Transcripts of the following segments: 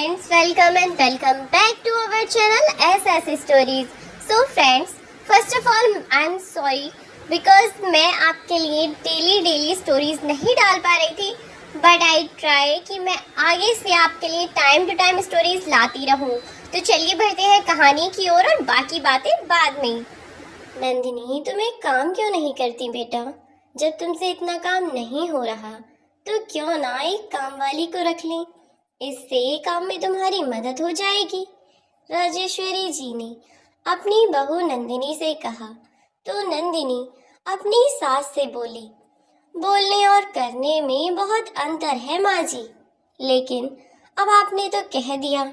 friends, welcome and welcome back to our channel SS Stories. So friends, first of all I'm sorry because मैं आपके लिए daily stories नहीं डाल पा रही थी, बट आई ट्राई कि मैं आगे से आपके लिए टाइम टू टाइम स्टोरीज लाती रहूं। तो चलिए बढ़ते हैं कहानी की ओर और बाकी बातें बाद में। नंदिनी, तुम एक काम क्यों नहीं करती बेटा? जब तुमसे इतना काम नहीं हो रहा तो क्यों ना एक काम वाली को रख लें, इससे काम में तुम्हारी मदद हो जाएगी। राजेश्वरी जी ने अपनी बहू नंदिनी से कहा तो नंदिनी अपनी सास से बोली, बोलने और करने में बहुत अंतर है माँ जी, लेकिन अब आपने तो कह दिया,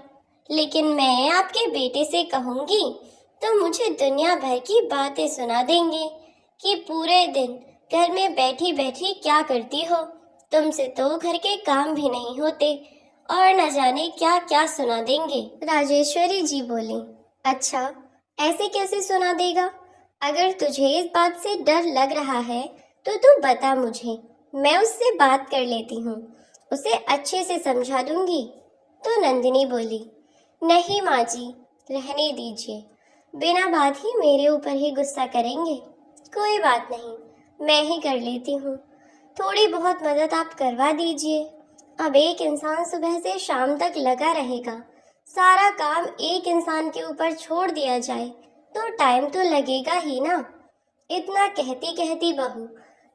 लेकिन मैं आपके बेटे से कहूँगी तो मुझे दुनिया भर की बातें सुना देंगे कि पूरे दिन घर में बैठी बैठी क्या करती हो, तुमसे तो घर के काम भी नहीं होते और न जाने क्या क्या सुना देंगे। राजेश्वरी जी बोली, अच्छा ऐसे कैसे सुना देगा? अगर तुझे इस बात से डर लग रहा है तो तू बता मुझे, मैं उससे बात कर लेती हूँ, उसे अच्छे से समझा दूंगी। तो नंदिनी बोली, नहीं माँ जी, रहने दीजिए, बिना बात ही मेरे ऊपर ही गुस्सा करेंगे। कोई बात नहीं, मैं ही कर लेती हूँ, थोड़ी बहुत मदद आप करवा दीजिए। अब एक इंसान सुबह से शाम तक लगा रहेगा, सारा काम एक इंसान के ऊपर छोड़ दिया जाए तो टाइम तो लगेगा ही ना। इतना कहती कहती बहू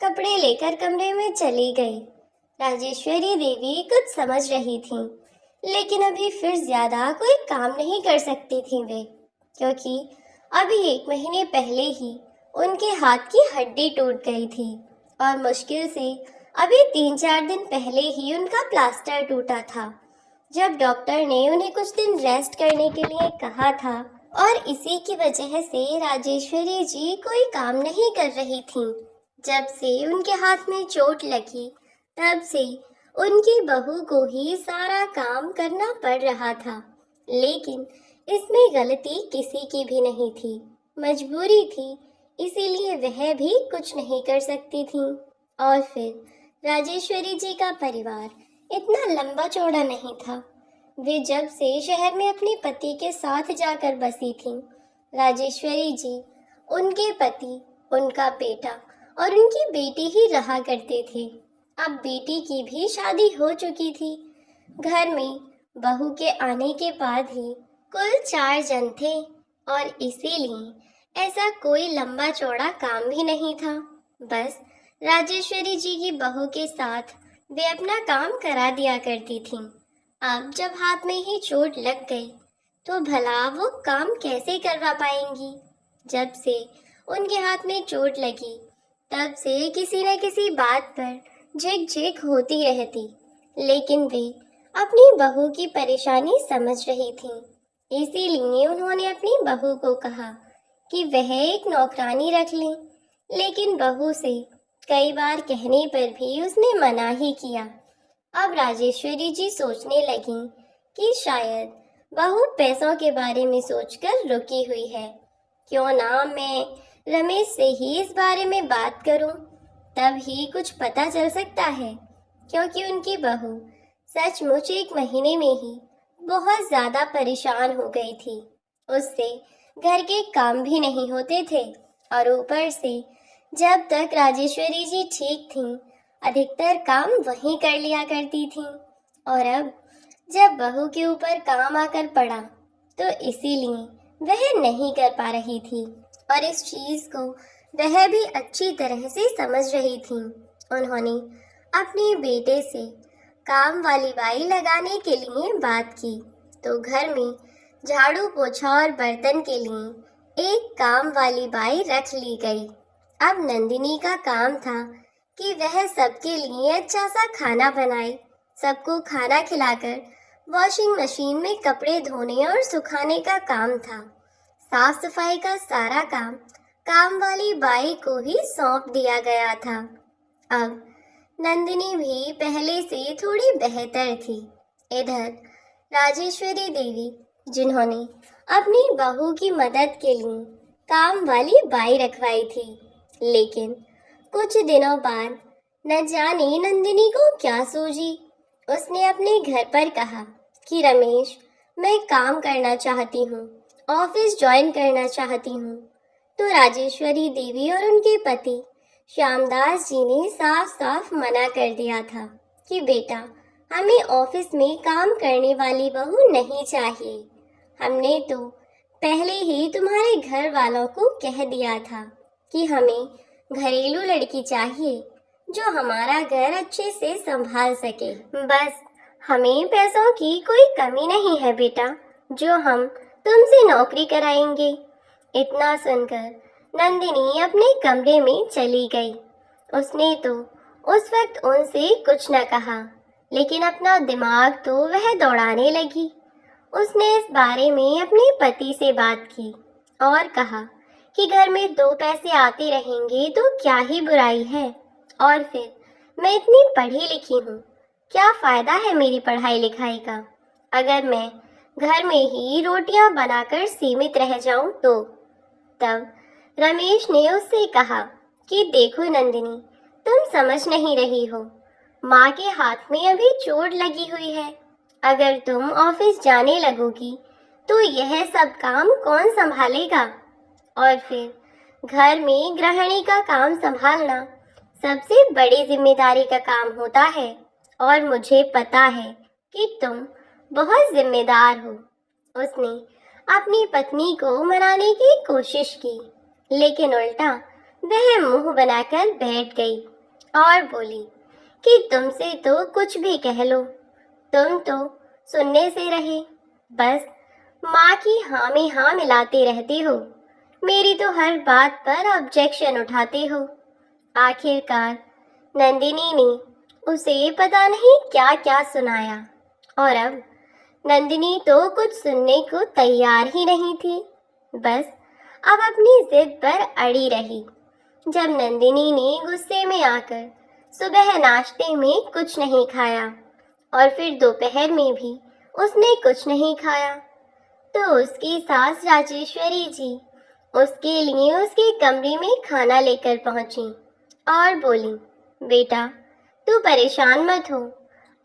कपड़े लेकर कमरे में चली गई। राजेश्वरी देवी कुछ समझ रही थी, लेकिन अभी फिर ज्यादा कोई काम नहीं कर सकती थी वे, क्योंकि अभी 1 महीने पहले ही उनके हाथ की हड्डी टूट गई थी और मुश्किल से अभी 3-4 दिन पहले ही उनका प्लास्टर टूटा था, जब डॉक्टर ने उन्हें कुछ दिन रेस्ट करने के लिए कहा था। और इसी की वजह से राजेश्वरी जी कोई काम नहीं कर रही थीं। जब से उनके हाथ में चोट लगी तब से उनकी बहू को ही सारा काम करना पड़ रहा था, लेकिन इसमें गलती किसी की भी नहीं थी, मजबूरी थी, इसीलिए वह भी कुछ नहीं कर सकती थी। और फिर राजेश्वरी जी का परिवार इतना लंबा चौड़ा नहीं था। वे जब से शहर में अपने पति के साथ जाकर बसी थीं, राजेश्वरी जी, उनके पति, उनका बेटा और उनकी बेटी ही रहा करते थे। अब बेटी की भी शादी हो चुकी थी। घर में बहू के आने के बाद ही कुल 4 जन थे और इसीलिए ऐसा कोई लंबा चौड़ा काम भी नहीं था। बस राजेश्वरी जी की बहू के साथ वे अपना काम करा दिया करती थीं। अब जब हाथ में ही चोट लग गई तो भला वो काम कैसे करवा पाएंगी? जब से उनके हाथ में चोट लगी तब से किसी न किसी बात पर झिक झिक होती रहती, लेकिन वे अपनी बहू की परेशानी समझ रही थीं। इसीलिए उन्होंने अपनी बहू को कहा कि वह एक नौकरानी रख लें, लेकिन बहू से कई बार कहने पर भी उसने मना ही किया। अब राजेश्वरी जी सोचने लगी कि शायद बहू पैसों के बारे में सोचकर रुकी हुई है। क्यों ना मैं रमेश से ही इस बारे में बात करूं, तब ही कुछ पता चल सकता है, क्योंकि उनकी बहू सचमुच 1 महीने में ही बहुत ज्यादा परेशान हो गई थी। उससे घर के काम भी नहीं होते थे और ऊपर से जब तक राजेश्वरी जी ठीक थीं, अधिकतर काम वही कर लिया करती थीं। और अब जब बहू के ऊपर काम आकर पड़ा तो इसीलिए वह नहीं कर पा रही थी और इस चीज को वह भी अच्छी तरह से समझ रही थी। उन्होंने अपने बेटे से काम वाली बाई लगाने के लिए बात की तो घर में झाड़ू पोछा और बर्तन के लिए एक काम वाली बाई रख ली गई। अब नंदिनी का काम था कि वह सबके लिए अच्छा सा खाना बनाए, सबको खाना खिलाकर वॉशिंग मशीन में कपड़े धोने और सुखाने का काम था। साफ सफाई का सारा काम वाली बाई को ही सौंप दिया गया था। अब नंदिनी भी पहले से थोड़ी बेहतर थी। इधर राजेश्वरी देवी, जिन्होंने अपनी बहू की मदद के लिए काम वाली बाई रखवाई थी, लेकिन कुछ दिनों बाद न जाने नंदिनी को क्या सूझी, उसने अपने घर पर कहा कि रमेश, मैं काम करना चाहती हूँ, ऑफिस ज्वाइन करना चाहती हूँ। तो राजेश्वरी देवी और उनके पति श्यामदास जी ने साफ साफ मना कर दिया था कि बेटा, हमें ऑफिस में काम करने वाली बहू नहीं चाहिए। हमने तो पहले ही तुम्हारे घर वालों को कह दिया था कि हमें घरेलू लड़की चाहिए जो हमारा घर अच्छे से संभाल सके। बस हमें पैसों की कोई कमी नहीं है बेटा, जो हम तुमसे नौकरी कराएंगे। इतना सुनकर नंदिनी अपने कमरे में चली गई। उसने तो उस वक्त उनसे कुछ न कहा, लेकिन अपना दिमाग तो वह दौड़ाने लगी। उसने इस बारे में अपने पति से बात की और कहा कि घर में 2 पैसे आते रहेंगे तो क्या ही बुराई है, और फिर मैं इतनी पढ़ी लिखी हूँ, क्या फ़ायदा है मेरी पढ़ाई लिखाई का अगर मैं घर में ही रोटियां बनाकर सीमित रह जाऊं तो। तब रमेश ने उससे कहा कि देखो नंदिनी, तुम समझ नहीं रही हो, माँ के हाथ में अभी चोट लगी हुई है। अगर तुम ऑफिस जाने लगोगी तो यह सब काम कौन संभालेगा? और फिर घर में गृहिणी का काम संभालना सबसे बड़ी जिम्मेदारी का काम होता है, और मुझे पता है कि तुम बहुत जिम्मेदार हो। उसने अपनी पत्नी को मनाने की कोशिश की, लेकिन उल्टा वह मुंह बनाकर बैठ गई और बोली कि तुमसे तो कुछ भी कह लो, तुम तो सुनने से रहे, बस माँ की हाँ में हाँ मिलाते रहते हो, मेरी तो हर बात पर ऑब्जेक्शन उठाते हो। आखिरकार नंदिनी ने उसे पता नहीं क्या क्या सुनाया, और अब नंदिनी तो कुछ सुनने को तैयार ही नहीं थी, बस अब अपनी जिद पर अड़ी रही। जब नंदिनी ने गुस्से में आकर सुबह नाश्ते में कुछ नहीं खाया और फिर दोपहर में भी उसने कुछ नहीं खाया, तो उसकी सास राजेश्वरी जी उसके लिए उसके कमरे में खाना लेकर पहुंची और बोली, बेटा तू परेशान मत हो,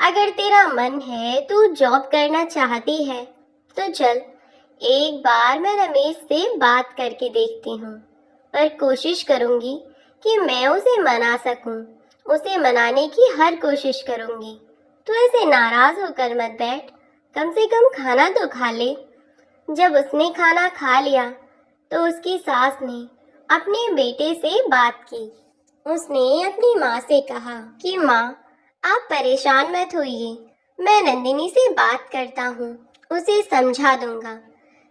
अगर तेरा मन है, तू जॉब करना चाहती है तो चल, एक बार मैं रमेश से बात करके देखती हूँ, पर कोशिश करूँगी कि मैं उसे मना सकूँ, उसे मनाने की हर कोशिश करूँगी। तू ऐसे नाराज होकर मत बैठ, कम से कम खाना तो खा ले। जब उसने खाना खा लिया तो उसकी सास ने अपने बेटे से बात की। उसने अपनी माँ से कहा कि माँ, आप परेशान मत होइए, मैं नंदिनी से बात करता हूँ, उसे समझा दूंगा।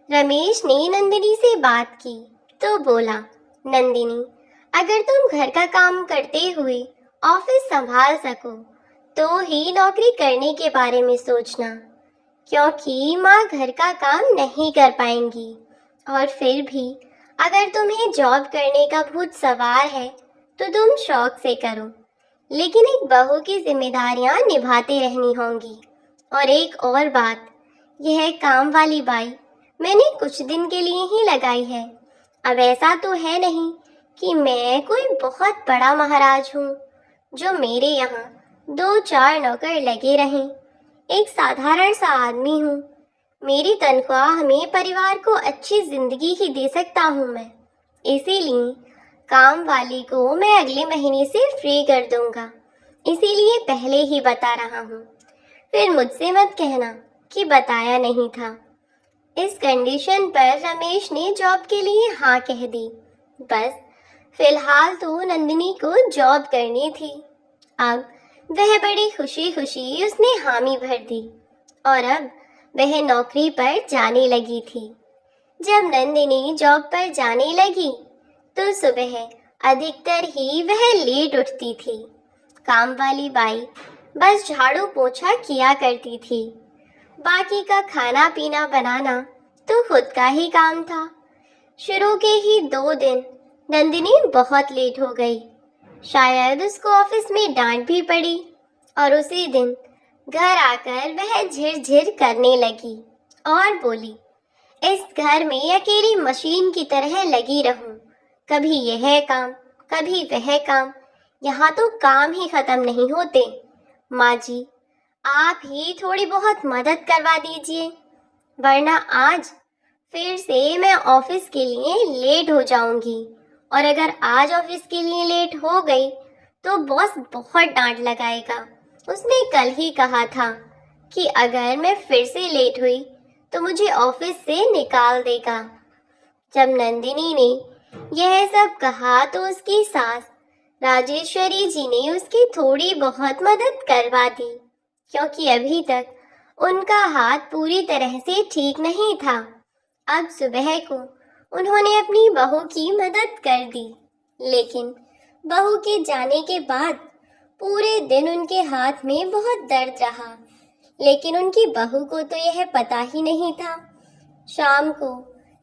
रमेश ने नंदिनी से बात की तो बोला, नंदिनी, अगर तुम घर का काम करते हुए ऑफिस संभाल सको तो ही नौकरी करने के बारे में सोचना, क्योंकि माँ घर का काम नहीं कर पाएंगी, और फिर भी अगर तुम्हें जॉब करने का भूत सवार है तो तुम शौक से करो, लेकिन एक बहू की जिम्मेदारियां निभाते रहनी होंगी। और एक और बात, यह काम वाली बाई मैंने कुछ दिन के लिए ही लगाई है। अब ऐसा तो है नहीं कि मैं कोई बहुत बड़ा महाराज हूँ जो मेरे यहाँ 2-4 नौकर लगे रहें। एक साधारण सा आदमी हूँ, मेरी तनख्वाह में परिवार को अच्छी जिंदगी ही दे सकता हूँ मैं, इसीलिए काम वाली को मैं अगले महीने से फ्री कर दूंगा, इसीलिए पहले ही बता रहा हूँ, फिर मुझसे मत कहना कि बताया नहीं था। इस कंडीशन पर रमेश ने जॉब के लिए हाँ कह दी। बस फिलहाल तो नंदिनी को जॉब करनी थी। अब वह बड़ी खुशी खुशी उसने हामी भर दी और अब वह नौकरी पर जाने लगी थी। जब नंदिनी जॉब पर जाने लगी तो सुबह अधिकतर ही वह लेट उठती थी। काम वाली बाई बस झाड़ू पोछा किया करती थी, बाकी का खाना पीना बनाना तो खुद का ही काम था। शुरू के ही 2 दिन नंदिनी बहुत लेट हो गई, शायद उसको ऑफिस में डांट भी पड़ी, और उसी दिन घर आकर वह झिर-झिर करने लगी और बोली, इस घर में अकेली मशीन की तरह लगी रहूं, कभी यह काम कभी वह काम, यहाँ तो काम ही खत्म नहीं होते। माँ जी, आप ही थोड़ी बहुत मदद करवा दीजिए, वरना आज फिर से मैं ऑफिस के लिए लेट हो जाऊंगी। और अगर आज ऑफिस के लिए लेट हो गई तो बॉस बहुत डांट लगाएगा। उसने कल ही कहा था कि अगर मैं फिर से लेट हुई तो मुझे ऑफिस से निकाल देगा। जब नंदिनी ने यह सब कहा तो उसकी सास राजेश्वरी जी ने उसकी थोड़ी बहुत मदद करवा दी, क्योंकि अभी तक उनका हाथ पूरी तरह से ठीक नहीं था। अब सुबह को उन्होंने अपनी बहू की मदद कर दी, लेकिन बहू के जाने के बाद पूरे दिन उनके हाथ में बहुत दर्द रहा। लेकिन उनकी बहू को तो यह पता ही नहीं था। शाम को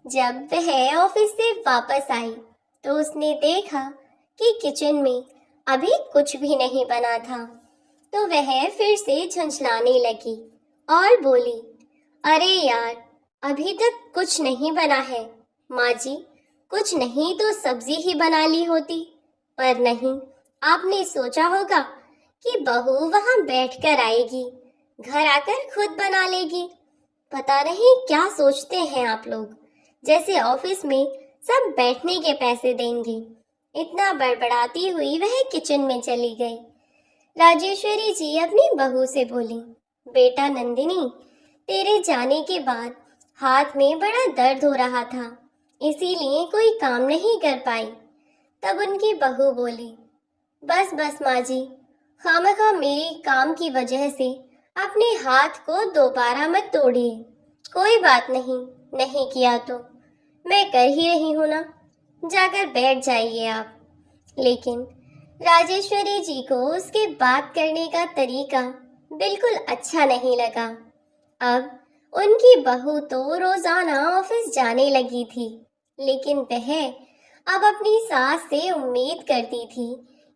जब वह ऑफिस से वापस आई तो उसने देखा कि किचन में अभी कुछ भी नहीं बना था। तो वह फिर से झंझलाने लगी और बोली, अरे यार, अभी तक कुछ नहीं बना है। माँ जी, कुछ नहीं तो सब्जी ही बना ली होती। पर नहीं, आपने सोचा होगा कि बहू वहां बैठकर आएगी, घर आकर खुद बना लेगी। पता नहीं क्या सोचते हैं आप लोग, जैसे ऑफिस में सब बैठने के पैसे देंगे। इतना बड़बड़ाती हुई वह किचन में चली गई। राजेश्वरी जी अपनी बहू से बोली, बेटा नंदिनी, तेरे जाने के बाद हाथ में बड़ा दर्द हो रहा था, इसीलिए कोई काम नहीं कर पाई। तब उनकी बहू बोली, बस बस माँ जी, खामखा मेरी काम की वजह से अपने हाथ को दोबारा मत तोड़िए। कोई बात नहीं, नहीं किया तो मैं कर ही रही हूँ ना, जाकर बैठ जाइए आप। लेकिन राजेश्वरी जी को उसके बात करने का तरीका बिल्कुल अच्छा नहीं लगा। अब उनकी बहू तो रोजाना ऑफिस जाने लगी थी, लेकिन वह अब अपनी सास से उम्मीद करती थी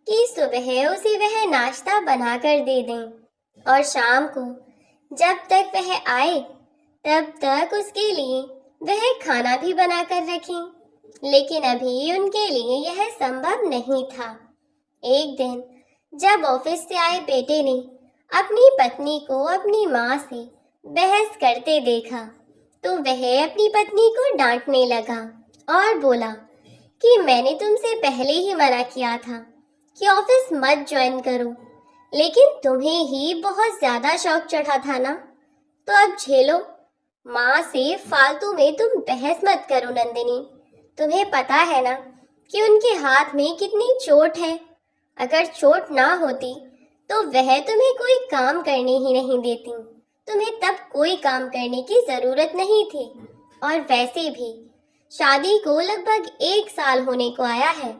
कि सुबह उसे वह नाश्ता बनाकर दे दें और शाम को जब तक वह आए तब तक उसके लिए वह खाना भी बनाकर रखें। लेकिन अभी उनके लिए यह संभव नहीं था। एक दिन जब ऑफिस से आए बेटे ने अपनी पत्नी को अपनी माँ से बहस करते देखा तो वह अपनी पत्नी को डांटने लगा और बोला कि मैंने तुमसे पहले ही मना किया था कि ऑफिस मत ज्वाइन करो, लेकिन तुम्हें ही बहुत ज्यादा शौक चढ़ा था ना, तो अब झेलो। माँ से फालतू में तुम बहस मत करो नंदिनी, तुम्हें पता है ना कि उनके हाथ में कितनी चोट है। अगर चोट ना होती तो वह तुम्हें कोई काम करने ही नहीं देती, तुम्हें तब कोई काम करने की जरूरत नहीं थी। और वैसे भी शादी को लगभग 1 साल होने को आया है।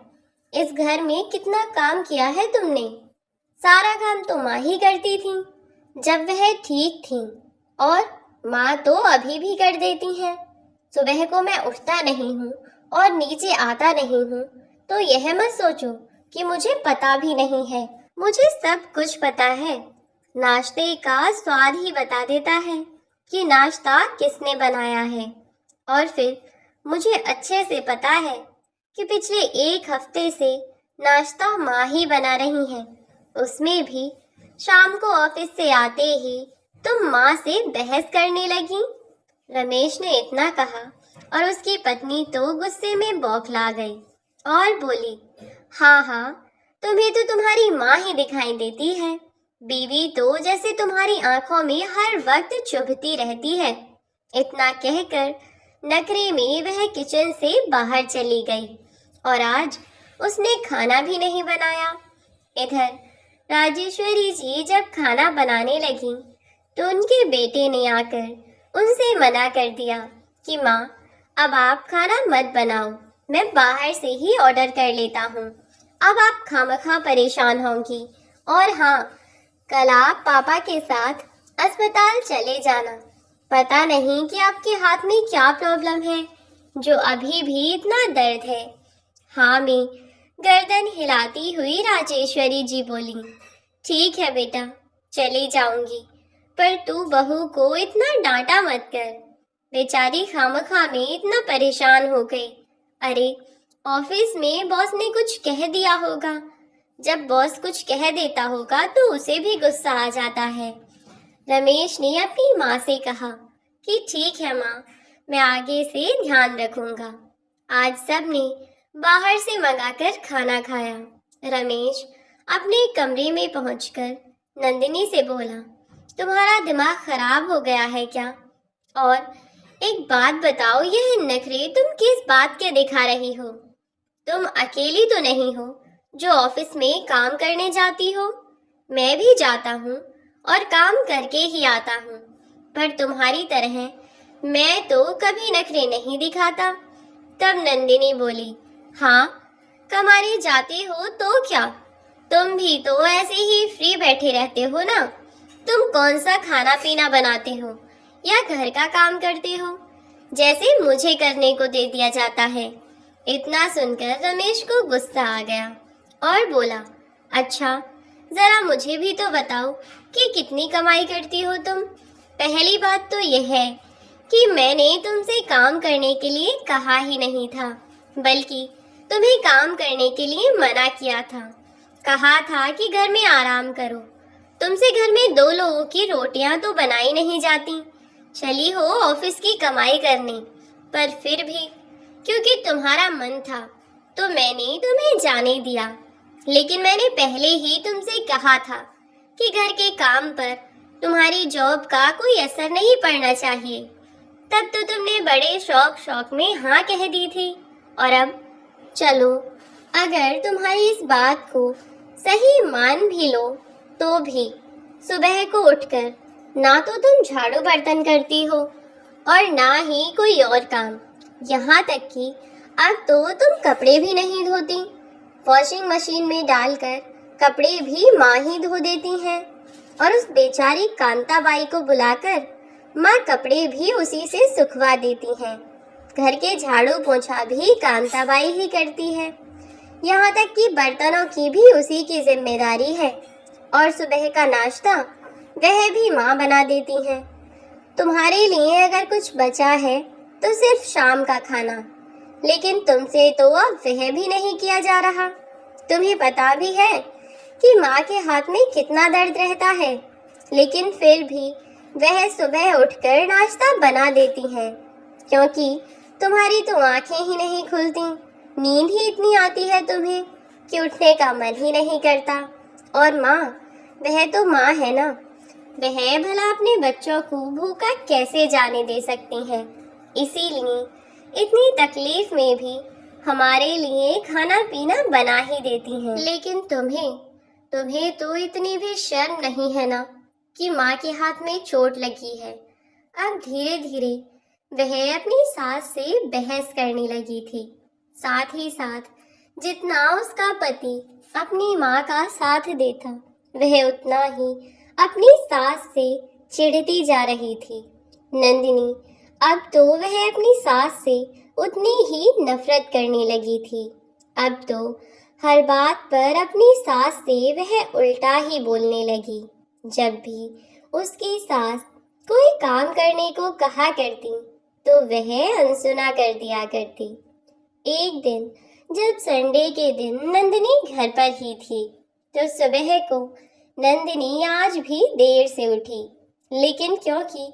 इस घर में कितना काम किया है तुमने? सारा काम तो माँ ही करती थी जब वह ठीक थी, और माँ तो अभी भी कर देती हैं। सुबह को मैं उठता नहीं हूँ और नीचे आता नहीं हूँ तो यह मत सोचो कि मुझे पता भी नहीं है। मुझे सब कुछ पता है। नाश्ते का स्वाद ही बता देता है कि नाश्ता किसने बनाया है। और फिर मुझे अच्छे से पता है कि पिछले 1 हफ्ते से नाश्ता माँ ही बना रही हैं। उसमें भी शाम को ऑफिस से आते ही तुम माँ से बहस करने लगी। रमेश ने इतना कहा और उसकी पत्नी तो गुस्से में बौखला गई और बोली, हाँ हाँ, तुम्हें तो तुम्हारी माँ ही दिखाई देती है। बीवी तो जैसे तुम्हारी आंखों में हर वक्त चुभती रहती है। इतना कहकर नखरे में वह किचन से बाहर चली गई और आज उसने खाना भी नहीं बनाया। इधर राजेश्वरी जी जब खाना बनाने लगी तो उनके बेटे ने आकर उनसे मना कर दिया कि माँ, अब आप खाना मत बनाओ, मैं बाहर से ही ऑर्डर कर लेता हूँ। अब आप खामखा परेशान होंगी। और हाँ, कल आप पापा के साथ अस्पताल चले जाना। पता नहीं कि आपके हाथ में क्या प्रॉब्लम है जो अभी भी इतना दर्द है। हाँ में गर्दन हिलाती हुई राजेश्वरी जी बोली, ठीक है बेटा, चली जाऊंगी, पर तू बहू को इतना डांटा मत कर। बेचारी खामखा में इतना परेशान हो गई। अरे, ऑफिस में बॉस ने कुछ कह दिया होगा। जब बॉस कुछ कह देता होगा तो उसे भी गुस्सा आ जाता है। रमेश ने अपनी माँ से कहा कि ठीक है माँ, मैं आगे से ध्यान रखूंगा। आज सबने बाहर से मंगाकर खाना खाया। रमेश अपने कमरे में पहुंचकर नंदिनी से बोला, तुम्हारा दिमाग खराब हो गया है क्या? और एक बात बताओ, यह नखरे तुम किस बात के दिखा रही हो? तुम अकेली तो नहीं हो जो ऑफिस में काम करने जाती हो। मैं भी जाता हूँ और काम करके ही आता हूँ, पर तुम्हारी तरह मैं तो कभी नखरे नहीं दिखाता। तब नंदिनी बोली, हाँ, कमाने जाते हो तो क्या, तुम भी तो ऐसे ही फ्री बैठे रहते हो ना। तुम कौन सा खाना पीना बनाते हो या घर का काम करते हो, जैसे मुझे करने को दे दिया जाता है। इतना सुनकर रमेश को गुस्सा आ गया और बोला, अच्छा, जरा मुझे भी तो बताओ कि कितनी कमाई करती हो तुम। पहली बात तो यह है कि मैंने तुमसे काम करने के लिए कहा ही नहीं था, बल्कि तुम्हें काम करने के लिए मना किया था। कहा था कि घर में आराम करो। तुमसे घर में 2 लोगों की रोटियां तो बनाई नहीं जाती। चली हो ऑफिस की कमाई करने, पर फिर भी क्योंकि तुम्हारा मन था तो मैंने तुम्हें जाने दिया। लेकिन मैंने पहले ही तुमसे कहा था कि घर के काम पर तुम्हारी जॉब का कोई असर नहीं पड़ना चाहिए। तब तो तुमने बड़े शौक में हाँ कह दी थी। और अब चलो, अगर तुम्हारी इस बात को सही मान भी लो तो भी सुबह को उठकर ना तो तुम झाड़ू बर्तन करती हो और ना ही कोई और काम। यहाँ तक कि अब तो तुम कपड़े भी नहीं धोती। वॉशिंग मशीन में डालकर कपड़े भी माँ ही धो देती हैं और उस बेचारी कांताबाई को बुलाकर माँ कपड़े भी उसी से सुखवा देती हैं। घर के झाड़ू पोंछा भी कांताबाई ही करती है। यहाँ तक कि बर्तनों की भी उसी की जिम्मेदारी है और सुबह का नाश्ता वह भी माँ बना देती हैं। तुम्हारे लिए अगर कुछ बचा है तो सिर्फ शाम का खाना, लेकिन तुमसे तो अब वह भी नहीं किया जा रहा। तुम्हें पता भी है कि माँ के हाथ में कितना दर्द रहता है, लेकिन फिर भी वह सुबह उठकर नाश्ता बना देती हैं, क्योंकि तुम्हारी तो आंखें ही नहीं खुलती। नींद ही इतनी आती है तुम्हें कि उठने का मन ही नहीं करता। और माँ, वह तो माँ है ना, वह भला अपने बच्चों को भूखा कैसे जाने दे सकती हैं। इसीलिए इतनी तकलीफ में भी हमारे लिए खाना पीना बना ही देती हैं। लेकिन तुम्हें तो इतनी भी शर्म नहीं है ना कि माँ के हाथ में चोट लगी है। अब धीरे धीरे वह अपनी सास से बहस करने लगी थी। साथ ही साथ जितना उसका पति अपनी माँ का साथ देता, वह उतना ही अपनी सास से चिढ़ती जा रही थी। नंदिनी अब तो वह अपनी सास से उतनी ही नफरत करने लगी थी। अब तो हर बात पर अपनी सास से वह उल्टा ही बोलने लगी। जब भी उसकी सास कोई काम करने को कहा करती तो वह अनसुना कर दिया करती। एक दिन जब संडे के दिन नंदिनी घर पर ही थी तो सुबह को नंदिनी आज भी देर से उठी, लेकिन क्योंकि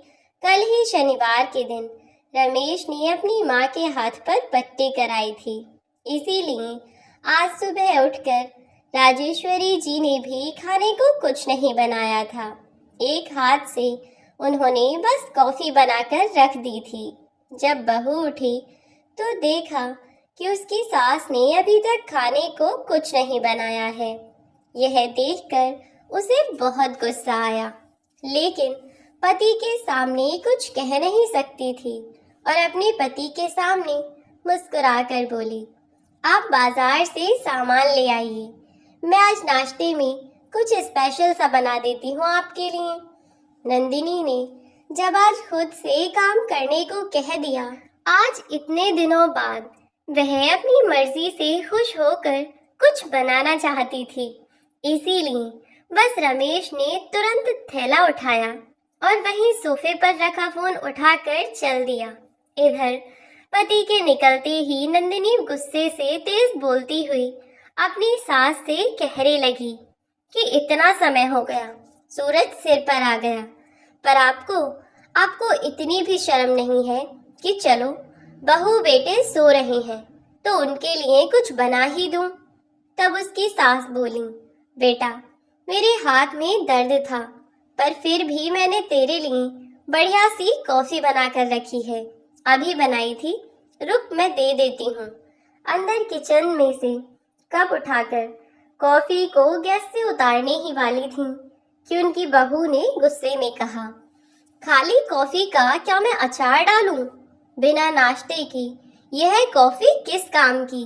कल ही शनिवार के दिन रमेश ने अपनी माँ के हाथ पर पट्टी कराई थी, इसीलिए आज सुबह उठकर राजेश्वरी जी ने भी खाने को कुछ नहीं बनाया था। एक हाथ से उन्होंने बस कॉफी बनाकर रख दी थी। जब बहू उठी तो देखा कि उसकी सास ने अभी तक खाने को कुछ नहीं बनाया है। यह देखकर उसे बहुत गुस्सा आया, लेकिन पति के सामने कुछ कह नहीं सकती थी और अपने पति के सामने मुस्कुराकर बोली, आप बाजार से सामान ले आइए, मैं आज नाश्ते में कुछ स्पेशल सा बना देती हूँ आपके लिए। नंदिनी ने जब आज खुद से काम करने को कह दिया, आज इतने दिनों बाद वह अपनी मर्जी से खुश होकर कुछ बनाना चाहती थी। इसीलिए बस रमेश ने तुरंत थैला उठाया और वहीं सोफे पर रखा फोन उठाकर चल दिया। इधर पति के निकलते ही नंदिनी गुस्से से तेज बोलती हुई अपनी सास से कहने लगी कि इतना समय हो गया, सूरज सिर पर आ गया, पर आपको आपको इतनी भी शर्म नहीं है कि चलो बहू बेटे सो रहे हैं तो उनके लिए कुछ बना ही दूं। तब उसकी सास बोली, बेटा मेरे हाथ में दर्द था पर फिर भी मैंने तेरे लिए बढ़िया सी कॉफी बनाकर रखी है, अभी बनाई थी, रुक मैं दे देती हूँ। अंदर किचन में से कप उठाकर कॉफी को गैस से उतारने ही वाली थी कि उनकी बहू ने गुस्से में कहा, खाली कॉफी का क्या मैं अचार डालूं? बिना नाश्ते की यह कॉफी किस काम की?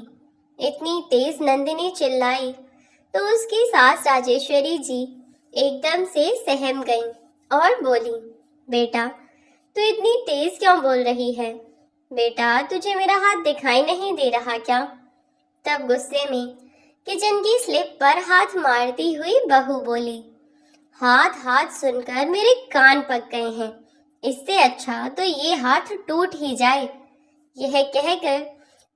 इतनी तेज नंदिनी चिल्लाई तो उसकी सास राजेश्वरी जी एकदम से सहम गईं और बोली, बेटा तू इतनी तेज क्यों बोल रही है? बेटा तुझे मेरा हाथ दिखाई नहीं दे रहा क्या? तब गुस्से में किचन की स्लिप पर हाथ मारती हुई बहू बोली, हाथ हाथ सुनकर मेरे कान पक गए हैं, इससे अच्छा तो ये हाथ टूट ही जाए। यह कहकर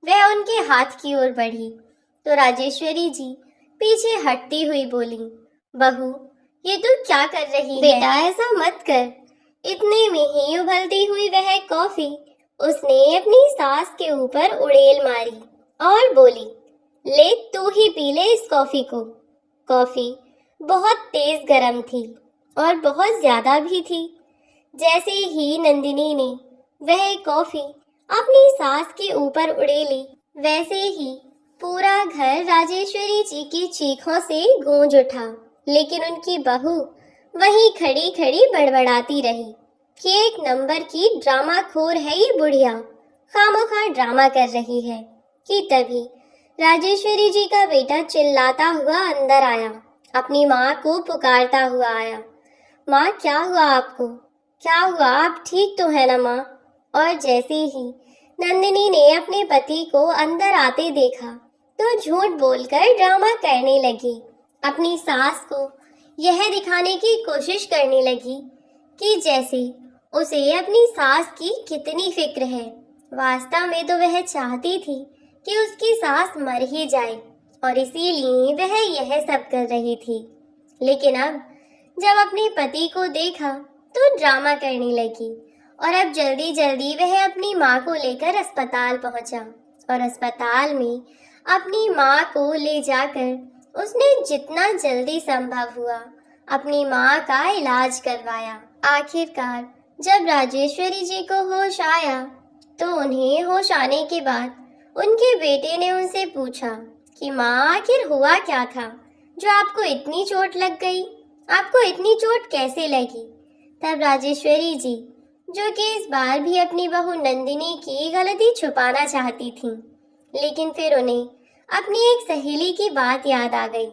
वह उनके हाथ की ओर बढ़ी तो राजेश्वरी जी पीछे हटती हुई बोली, बहू ये तू क्या कर रही है? बेटा ऐसा मत कर। इतने में ही उबलती हुई वह कॉफी उसने अपनी सास के ऊपर उड़ेल मारी और बोली, ले तू ही पी ले इस कॉफी को। कॉफी बहुत तेज गर्म थी और बहुत ज्यादा भी थी। जैसे ही नंदिनी ने वह कॉफी अपनी सास के ऊपर उड़ेली, वैसे ही पूरा घर राजेश्वरी जी की चीखों से गूंज उठा। लेकिन उनकी बहू वहीं खड़ी खड़ी बड़बड़ाती रही कि एक नंबर की ड्रामा खोर है ये बुढ़िया, खामोखा ड्रामा कर रही है। कि तभी राजेश्वरी जी का बेटा चिल्लाता हुआ अंदर आया, अपनी माँ को पुकारता हुआ आया, माँ क्या हुआ आपको? क्या हुआ? आप ठीक तो है ना माँ? और जैसे ही नंदिनी ने अपने पति को अंदर आते देखा तो झूठ बोलकर ड्रामा करने लगी। अपनी सास को यह दिखाने की कोशिश करने लगी कि जैसे उसे अपनी सास की कितनी फिक्र है। वास्तव में तो वह चाहती थी कि उसकी सास मर ही जाए और इसीलिए वह यह सब कर रही थी। लेकिन अब जब अपने पति को देखा तो ड्रामा करने लगी और अब जल्दी जल्दी वह अपनी माँ को लेकर अस्पताल पहुंचा और अस्पताल में अपनी माँ को ले जाकर उसने जितना जल्दी संभव हुआ अपनी माँ का इलाज करवाया। आखिरकार जब राजेश्वरी जी को होश आया तो उन्हें होश आने के बाद उनके बेटे ने उनसे पूछा कि माँ आखिर हुआ क्या था जो आपको इतनी चोट लग गई? आपको इतनी चोट कैसे लगी? तब राजेश्वरी जी, जो कि इस बार भी अपनी बहू नंदिनी की गलती छुपाना चाहती थीं, लेकिन फिर उन्हें अपनी एक सहेली की बात याद आ गई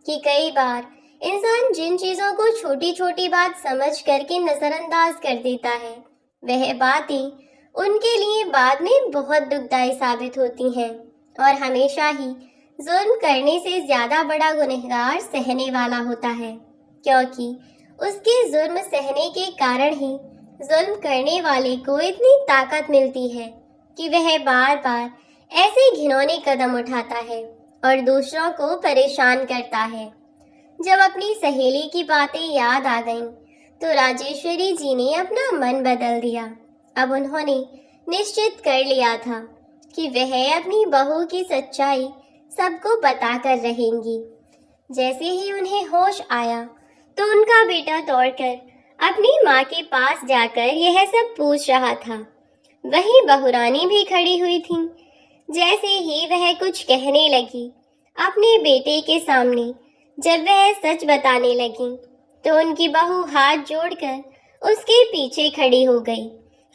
कि कई बार इंसान जिन चीज़ों को छोटी छोटी बात समझ करके नज़रअंदाज कर देता है, वह बातें उनके लिए बाद में बहुत दुखदाई साबित होती हैं और हमेशा ही जुल्म करने से ज़्यादा बड़ा गुनहगार सहने वाला होता है, क्योंकि उसके जुल्म सहने के कारण ही जुल्म करने वाले को इतनी ताकत मिलती है कि वह बार बार ऐसे घिनौने कदम उठाता है और दूसरों को परेशान करता है। जब अपनी सहेली की बातें याद आ गईं, तो राजेश्वरी जी ने अपना मन बदल दिया। अब उन्होंने निश्चित कर लिया था कि वह अपनी बहू की सच्चाई सबको बताकर रहेंगी। जैसे ही उन्हें होश आया तो उनका बेटा दौड़कर अपनी माँ के पास जाकर यह सब पूछ रहा था। वहीं बहुरानी भी खड़ी हुई थी। जैसे ही वह कुछ कहने लगी अपने बेटे के सामने, जब वह सच बताने लगी तो उनकी बहू हाथ जोड़कर उसके पीछे खड़ी हो गई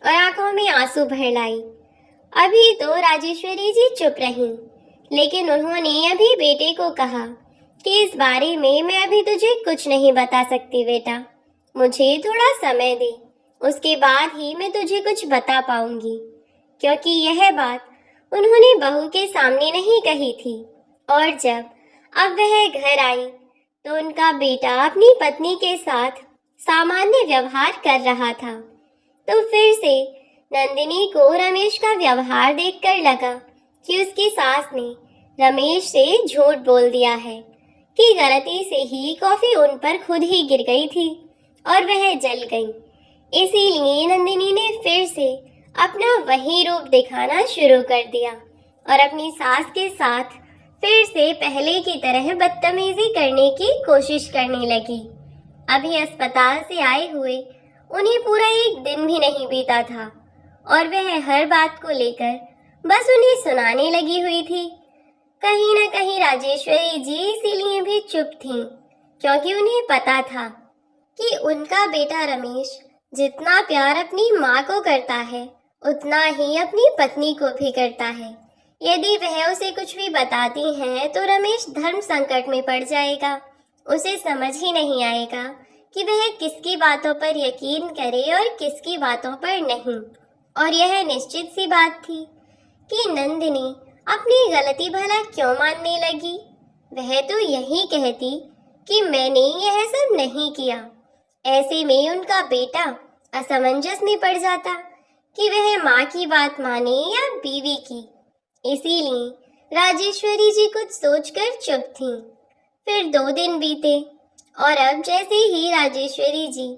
और आंखों में आंसू भर लाई। अभी तो राजेश्वरी जी चुप रहीं, लेकिन उन्होंने अभी बेटे को कहा कि इस बारे में मैं अभी तुझे कुछ नहीं बता सकती बेटा, मुझे थोड़ा समय दे, उसके बाद ही मैं तुझे कुछ बता पाऊंगी। क्योंकि यह बात उन्होंने बहू के सामने नहीं कही थी। और जब अब वह घर आई तो उनका बेटा अपनी पत्नी के साथ सामान्य व्यवहार कर रहा था। तो फिर से नंदिनी को रमेश का व्यवहार देखकर लगा कि उसकी सास ने रमेश से झूठ बोल दिया है कि गलती से ही कॉफी उन पर खुद ही गिर गई थी और वह जल गई। इसीलिए नंदिनी ने फिर से अपना वही रूप दिखाना शुरू कर दिया और अपनी सास के साथ फिर से पहले की तरह बदतमीजी करने की कोशिश करने लगी। अभी अस्पताल से आए हुए उन्हें पूरा एक दिन भी नहीं बीता था और वह हर बात को लेकर बस उन्हें सुनाने लगी हुई थी। कहीं न कहीं राजेश्वरी जी इसीलिए भी चुप थीं, क्योंकि उन्हें पता था कि उनका बेटा रमेश जितना प्यार अपनी माँ को करता है उतना ही अपनी पत्नी को भी करता है। यदि वह उसे कुछ भी बताती हैं तो रमेश धर्म संकट में पड़ जाएगा। उसे समझ ही नहीं आएगा कि वह किसकी बातों पर यकीन करे और किसकी बातों पर नहीं। और यह निश्चित सी बात थी कि नंदिनी अपनी गलती भला क्यों मानने लगी। वह तो यही कहती कि मैंने यह सब नहीं किया। ऐसे में उनका बेटा असमंजस में पड़ जाता कि वह माँ की बात माने या बीवी की। इसीलिए राजेश्वरी जी कुछ सोचकर चुप थीं। फिर 2 दिन बीते और अब जैसे ही राजेश्वरी जी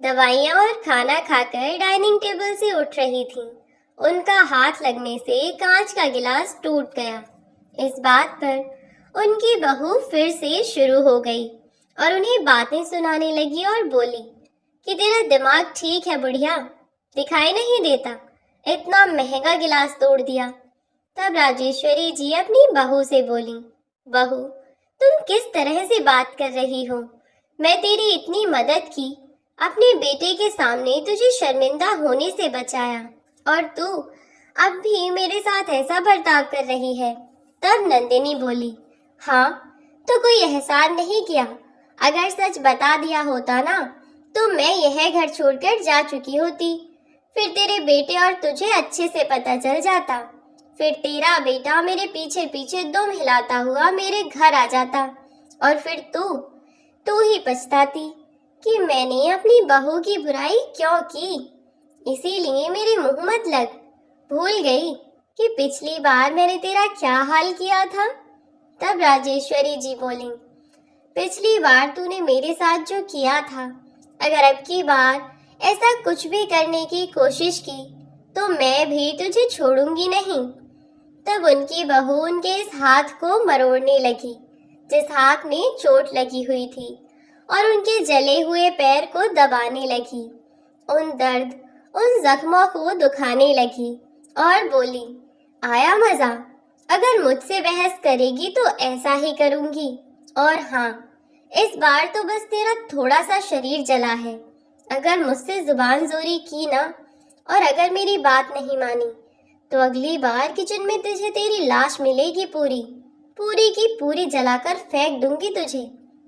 दवाइयाँ और खाना खाकर डाइनिंग टेबल से उठ रही थीं, उनका हाथ लगने से कांच का गिलास टूट गया। इस बात पर उनकी बहू फिर से शुरू हो गई और उन्हें बातें सुनाने लगी और बोली कि तेरा दिमाग ठीक है बुढ़िया, दिखाई नहीं देता, इतना महंगा गिलास तोड़ दिया। तब राजेश्वरी जी अपनी बहू से बोली, बहू तुम किस तरह से बात कर रही हो? मैं तेरी इतनी मदद की, अपने बेटे के सामने तुझे शर्मिंदा होने से बचाया और तू अब भी मेरे साथ ऐसा बर्ताव कर रही है। तब नंदिनी बोली, हाँ तो कोई एहसान नहीं किया। अगर सच बता दिया होता ना तो मैं यह घर छोड़कर जा चुकी होती। फिर तेरे बेटे और तुझे अच्छे से पता चल जाता। फिर तेरा बेटा मेरे पीछे पीछे दुम हिलाता हुआ मेरे घर आ जाता और फिर तू ही पछताती कि मैंने अपनी बहू की बुराई क्यों की। इसीलिए मेरे मुंह मत लग। भूल गई कि पिछली बार मैंने तेरा क्या हाल किया था? तब राजेश्वरी जी बोली, पिछली बार तूने मेरे साथ जो किया था, अगर अब की बार ऐसा कुछ भी करने की कोशिश की तो मैं भी तुझे छोड़ूंगी नहीं। तब उनकी बहू उनके इस हाथ को मरोड़ने लगी जिस हाथ में चोट लगी हुई थी और उनके जले हुए पैर को दबाने लगी, उन जख्मों को दुखाने लगी और बोली, आया मजा? अगर मुझसे बहस करेगी तो ऐसा ही करूंगी। और हाँ, इस बार तो बस तेरा थोड़ा सा शरीर जला है। अगर मुझसे जुबान जोरी की ना और अगर मेरी बात नहीं मानी तो अगली बार किचन में तुझे तेरी लाश मिलेगी, पूरी की पूरी जलाकर फेंक दूंगी तुझे।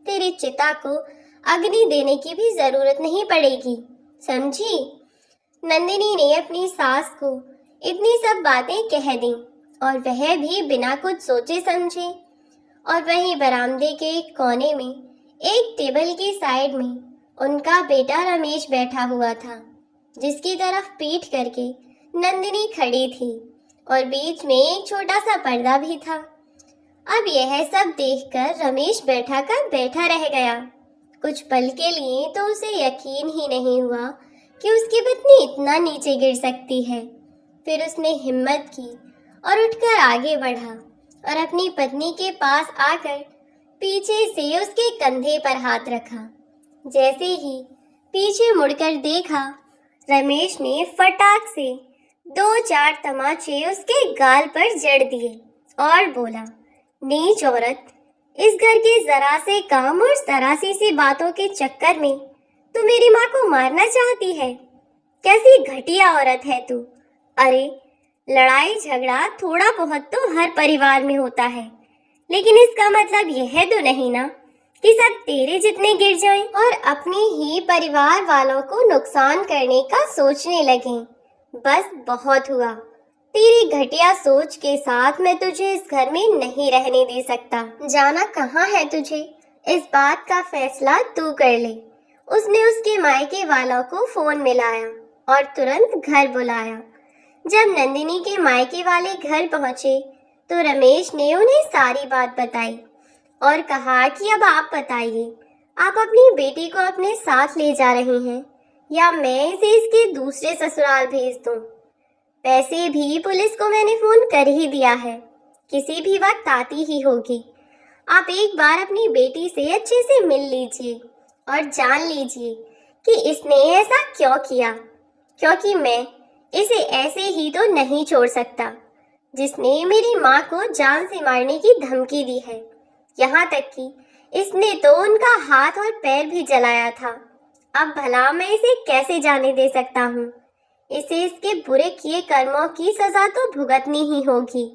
तेरी चिता को अग्नि देने की भी जरूरत नहीं पड़ेगी, समझी? नंदिनी ने अपनी सास को इतनी सब बातें कह दी और वह भी बिना कुछ सोचे समझे। और वहीं बरामदे के एक कोने में एक टेबल की साइड में उनका बेटा रमेश बैठा हुआ था, जिसकी तरफ पीठ करके नंदिनी खड़ी थी और बीच में एक छोटा सा पर्दा भी था। अब यह सब देखकर रमेश बैठा रह गया। कुछ पल के लिए तो उसे यकीन ही नहीं हुआ कि उसकी पत्नी इतना नीचे गिर सकती है। फिर उसने हिम्मत की और उठकर आगे बढ़ा और अपनी पत्नी के पास आकर पीछे से उसके कंधे पर हाथ रखा। जैसे ही पीछे मुड़कर देखा, रमेश ने फटाक से 2-4 तमाचे उसके गाल पर जड़ दिए और बोला, नीच औरत, इस घर के जरा से काम और जरा सी बातों के चक्कर में तू मेरी माँ को मारना चाहती है? कैसी घटिया औरत है तू। अरे लड़ाई झगड़ा थोड़ा बहुत तो हर परिवार में होता है, लेकिन इसका मतलब यह तो नहीं ना कि सब तेरे जितने गिर जाएं और अपने ही परिवार वालों को नुकसान करने का सोचने लगें। बस बहुत हुआ। तेरी घटिया सोच के साथ मैं तुझे इस घर में नहीं रहने दे सकता। जाना कहाँ है तुझे? इस बात का फैसला तू कर ले। उसने उसके मायके वालों को फोन मिलाया और तुरंत घर बुलाया। जब नंदिनी के मायके वाले घर पहुंचे तो रमेश ने उन्हें सारी बात बताई और कहा कि अब आप बताइए, आप अपनी बेटी को अपने साथ ले जा रही हैं, या मैं इसे इसके दूसरे ससुराल भेज दूं। वैसे भी पुलिस को मैंने फोन कर ही दिया है, किसी भी वक्त आती ही होगी। आप एक बार अपनी बेटी से अच्छे से मिल लीजिए और जान लीजिए कि इसने ऐसा क्यों किया, क्योंकि मैं इसे ऐसे ही तो नहीं छोड़ सकता जिसने मेरी माँ को जान से मारने की धमकी दी है। यहाँ तक कि इसने तो उनका हाथ और पैर भी जलाया था। अब भला मैं इसे कैसे जाने दे सकता हूँ? इसे इसके बुरे किए कर्मों की सजा तो भुगतनी ही होगी।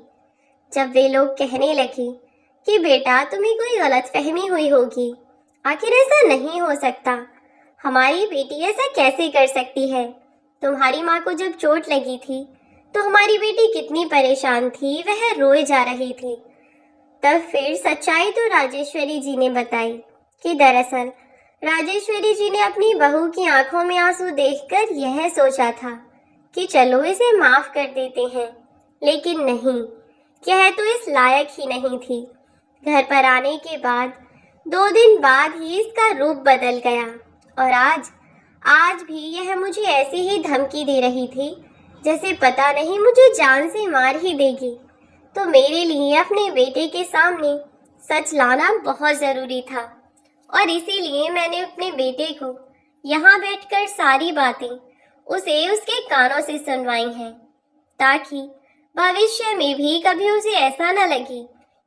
जब वे लोग कहने लगे कि बेटा तुम्हें कोई गलतफहमी हुई होगी, आखिर ऐसा नहीं हो सकता, हमारी बेटी ऐसा कैसे कर सकती है? तुम्हारी माँ को जब चोट लगी थी तो हमारी बेटी कितनी परेशान थी, वह रोए जा रही थी। तब फिर सच्चाई तो राजेश्वरी जी ने बताई कि दरअसल राजेश्वरी जी ने अपनी बहू की आंखों में आंसू देखकर यह सोचा था कि चलो इसे माफ कर देते हैं, लेकिन नहीं, यह तो इस लायक ही नहीं थी। घर पर आने के बाद 2 दिन बाद ही इसका रूप बदल गया और आज भी यह मुझे ऐसी ही धमकी दे रही थी जैसे पता नहीं मुझे जान से मार ही देगी। तो मेरे लिए अपने बेटे के सामने सच लाना बहुत ज़रूरी था और इसीलिए मैंने अपने बेटे को यहाँ बैठकर सारी बातें उसे उसके कानों से सुनवाई हैं, ताकि भविष्य में भी कभी उसे ऐसा न लगे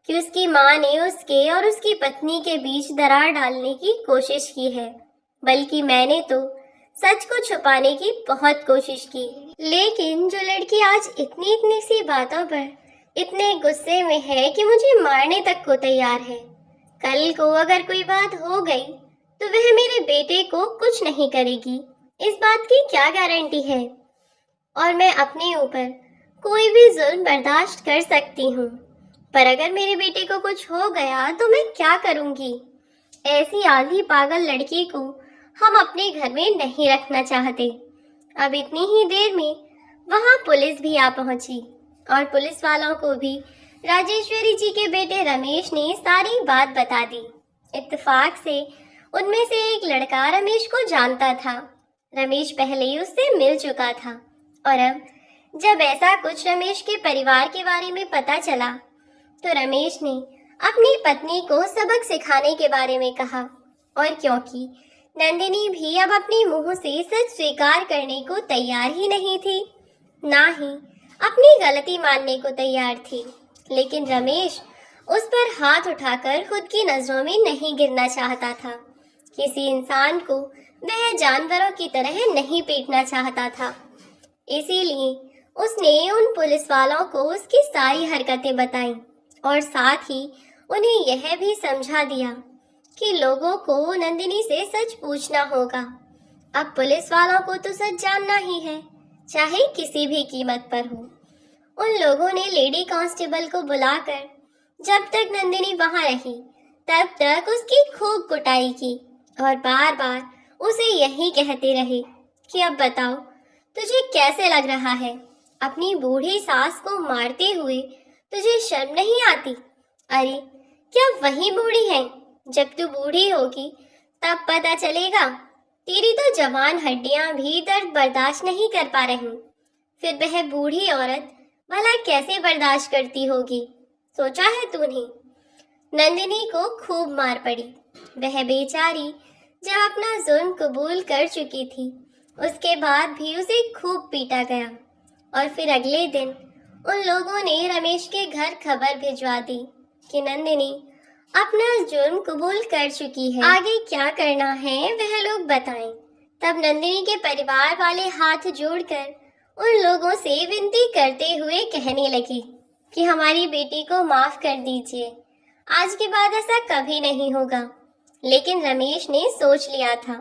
कि उसकी माँ ने उसके और उसकी पत्नी के बीच दरार डालने की कोशिश की है, बल्कि मैंने तो सच को छुपाने की बहुत कोशिश की। लेकिन जो लड़की आज इतनी इतनी सी बातों पर इतने गुस्से में है कि मुझे मारने तक को तैयार है, कल को अगर कोई बात हो गई तो वह मेरे बेटे को कुछ नहीं करेगी, इस बात की क्या गारंटी है? और मैं अपने ऊपर कोई भी जुल्म बर्दाश्त कर सकती हूँ, पर अगर मेरे बेटे को कुछ हो गया तो मैं क्या करूँगी? ऐसी आधी पागल लड़की को हम अपने घर में नहीं रखना चाहते। अब इतनी ही देर में वहाँ पुलिस भी आ पहुंची और पुलिस वालों को भी राजेश्वरी जी के बेटे रमेश ने सारी बात बता दी। इत्तेफाक से उनमें से एक लड़का रमेश को जानता था। रमेश पहले ही उससे मिल चुका था और अब जब ऐसा कुछ रमेश के परिवार के बारे में पता चला तो रमेश ने अपनी पत्नी को सबक सिखाने के बारे में कहा। और क्योंकि नंदिनी भी अब अपने मुंह से सच स्वीकार करने को तैयार ही नहीं थी, ना ही अपनी गलती मानने को तैयार थी, लेकिन रमेश उस पर हाथ उठाकर खुद की नजरों में नहीं गिरना चाहता था। किसी इंसान को वह जानवरों की तरह नहीं पीटना चाहता था। इसीलिए उसने उन पुलिस वालों को उसकी सारी हरकतें बताईं और साथ ही उन्हें यह भी समझा दिया कि लोगों को नंदिनी से सच पूछना होगा। अब पुलिस वालों को तो सच जानना ही है, चाहे किसी भी कीमत पर हो। उन लोगों ने लेडी कांस्टेबल को बुलाकर जब तक नंदिनी वहां रही तब तक उसकी खूब कुटाई की और बार बार उसे यही कहते रहे कि अब बताओ तुझे कैसे लग रहा है, अपनी बूढ़ी सास को मारते हुए तुझे शर्म नहीं आती? अरे क्या वही बूढ़ी है? जब तू बूढ़ी होगी तब पता चलेगा, तेरी तो जवान हड्डियां भी दर्द बर्दाश्त नहीं कर पा रही। फिर वह बूढ़ी औरत भला कैसे बर्दाश्त करती होगी, सोचा है तूने? नंदिनी को खूब मार पड़ी। वह बेचारी जब अपना जुर्म कबूल कर चुकी थी उसके बाद भी उसे खूब पीटा गया और फिर अगले दिन उन लोगों ने रमेश के घर खबर भिजवा दी कि नंदिनी अपना जुर्म कबूल कर चुकी है, आगे क्या करना है वह लोग बताएं। तब नंदिनी के परिवार वाले हाथ जोड़कर उन लोगों से विनती करते हुए कहने लगे कि हमारी बेटी को माफ कर दीजिए, आज के बाद ऐसा कभी नहीं होगा। लेकिन रमेश ने सोच लिया था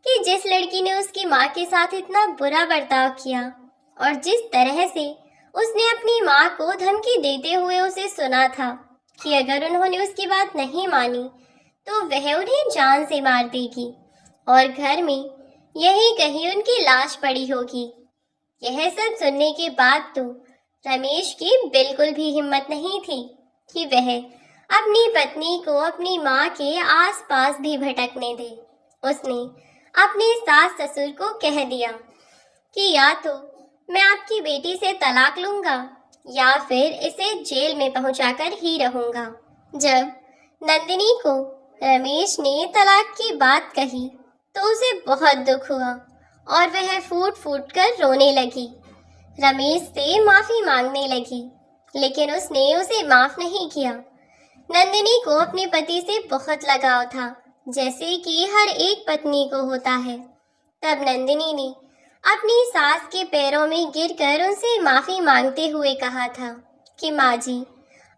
कि जिस लड़की ने उसकी माँ के साथ इतना बुरा बर्ताव किया और जिस तरह से उसने अपनी माँ को धमकी देते हुए उसे सुना था कि अगर उन्होंने उसकी बात नहीं मानी तो वह उन्हें जान से मार देगी और घर में यही कहीं उनकी लाश पड़ी होगी। यह सब सुनने के बाद तो रमेश की बिल्कुल भी हिम्मत नहीं थी कि वह अपनी पत्नी को अपनी माँ के आसपास भी भटकने दे। उसने अपने सास ससुर को कह दिया कि या तो मैं आपकी बेटी से तलाक लूंगा या फिर इसे जेल में पहुंचाकर ही रहूंगा। जब नंदिनी को रमेश ने तलाक की बात कही तो उसे बहुत दुख हुआ और वह फूट फूट कर रोने लगी। रमेश से माफी मांगने लगी, लेकिन उसने उसे माफ नहीं किया। नंदिनी को अपने पति से बहुत लगाव था, जैसे कि हर एक पत्नी को होता है। तब नंदिनी ने अपनी सास के पैरों में गिरकर उनसे माफी मांगते हुए कहा था कि माँ जी,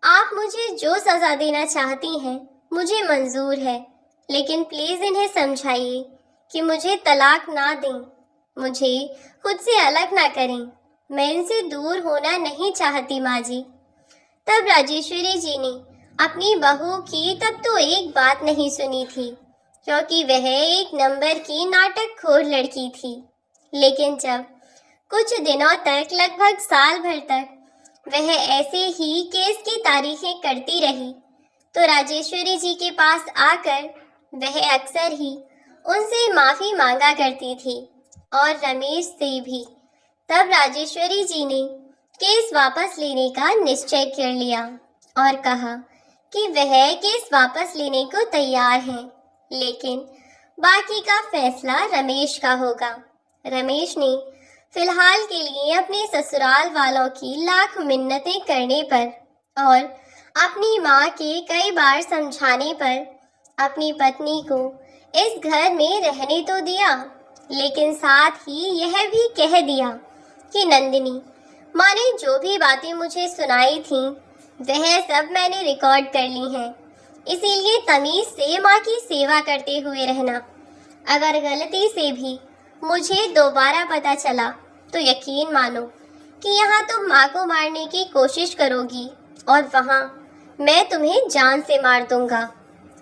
आप मुझे जो सजा देना चाहती हैं मुझे मंजूर है, लेकिन प्लीज इन्हें समझाइए कि मुझे तलाक ना दें, मुझे खुद से अलग ना करें। मैं इनसे दूर होना नहीं चाहती माँ जी। तब राजेश्वरी जी ने अपनी बहू की तब तो एक बात नहीं सुनी थी, क्योंकि वह एक नंबर की नाटकखोर लड़की थी। लेकिन जब कुछ दिनों तक, लगभग साल भर तक वह ऐसे ही केस की तारीखें करती रही, तो राजेश्वरी जी के पास आकर वह अक्सर ही उनसे माफी मांगा करती थी और रमेश से भी। तब राजेश्वरी जी ने केस वापस लेने का निश्चय कर लिया और कहा कि वह केस वापस लेने को तैयार है, लेकिन बाकी का फैसला रमेश का होगा। रमेश ने फिलहाल के लिए अपने ससुराल वालों की लाख मिन्नतें करने पर और अपनी माँ के कई बार समझाने पर अपनी पत्नी को इस घर में रहने तो दिया, लेकिन साथ ही यह भी कह दिया कि नंदिनी, माँ ने जो भी बातें मुझे सुनाई थीं वह सब मैंने रिकॉर्ड कर ली हैं, इसीलिए तमीज से माँ की सेवा करते हुए रहना। अगर गलती से भी मुझे दोबारा पता चला तो यकीन मानो कि यहाँ तुम माँ को मारने की कोशिश करोगी और वहाँ मैं तुम्हें जान से मार दूंगा।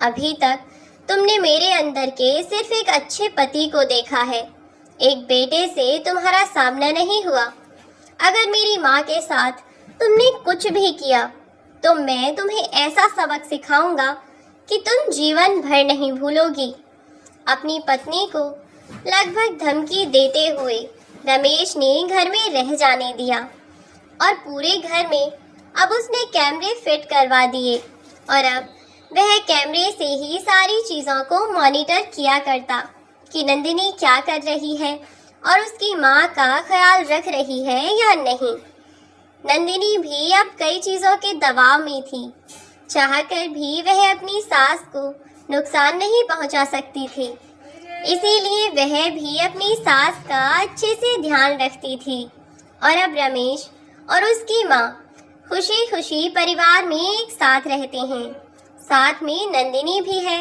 अभी तक तुमने मेरे अंदर के सिर्फ एक अच्छे पति को देखा है, एक बेटे से तुम्हारा सामना नहीं हुआ। अगर मेरी माँ के साथ तुमने कुछ भी किया तो मैं तुम्हें ऐसा सबक सिखाऊंगा कि तुम जीवन भर नहीं भूलोगी। अपनी पत्नी को लगभग धमकी देते हुए रमेश ने घर में रह जाने दिया और पूरे घर में अब उसने कैमरे फिट करवा दिए और अब वह कैमरे से ही सारी चीज़ों को मॉनिटर किया करता कि नंदिनी क्या कर रही है और उसकी माँ का ख्याल रख रही है या नहीं। नंदिनी भी अब कई चीज़ों के दबाव में थी, चाहकर भी वह अपनी सास को नुकसान नहीं पहुंचा सकती थी, इसीलिए वह भी अपनी सास का अच्छे से ध्यान रखती थी। और अब रमेश और उसकी माँ खुशी खुशी परिवार में एक साथ रहते हैं, साथ में नंदिनी भी है।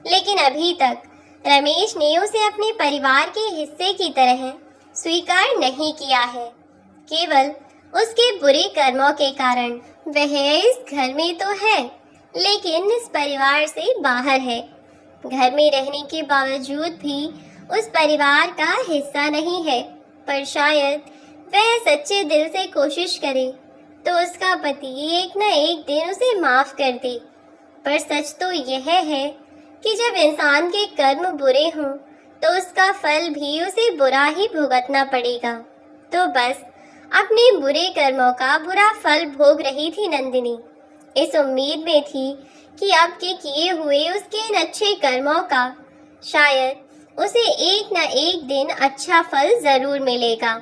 लेकिन अभी तक रमेश ने उसे अपने परिवार के हिस्से की तरह स्वीकार नहीं किया है। केवल उसके बुरे कर्मों के कारण वह इस घर में तो है, लेकिन इस परिवार से बाहर है। घर में रहने के बावजूद भी उस परिवार का हिस्सा नहीं है, पर शायद वह सच्चे दिल से कोशिश करे तो उसका पति एक न एक दिन उसे माफ कर दे। पर सच तो यह है कि जब इंसान के कर्म बुरे हों तो उसका फल भी उसे बुरा ही भुगतना पड़ेगा। तो बस अपने बुरे कर्मों का बुरा फल भोग रही थी नंदिनी। इस उम्मीद में थी कि अब के किए हुए उसके इन अच्छे कर्मों का शायद उसे एक न एक दिन अच्छा फल जरूर मिलेगा।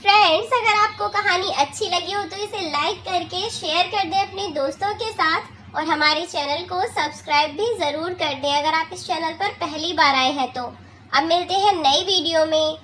फ्रेंड्स, अगर आपको कहानी अच्छी लगी हो तो इसे लाइक करके शेयर कर दें अपने दोस्तों के साथ और हमारे चैनल को सब्सक्राइब भी ज़रूर कर दें अगर आप इस चैनल पर पहली बार आए हैं तो। अब मिलते हैं नई वीडियो में।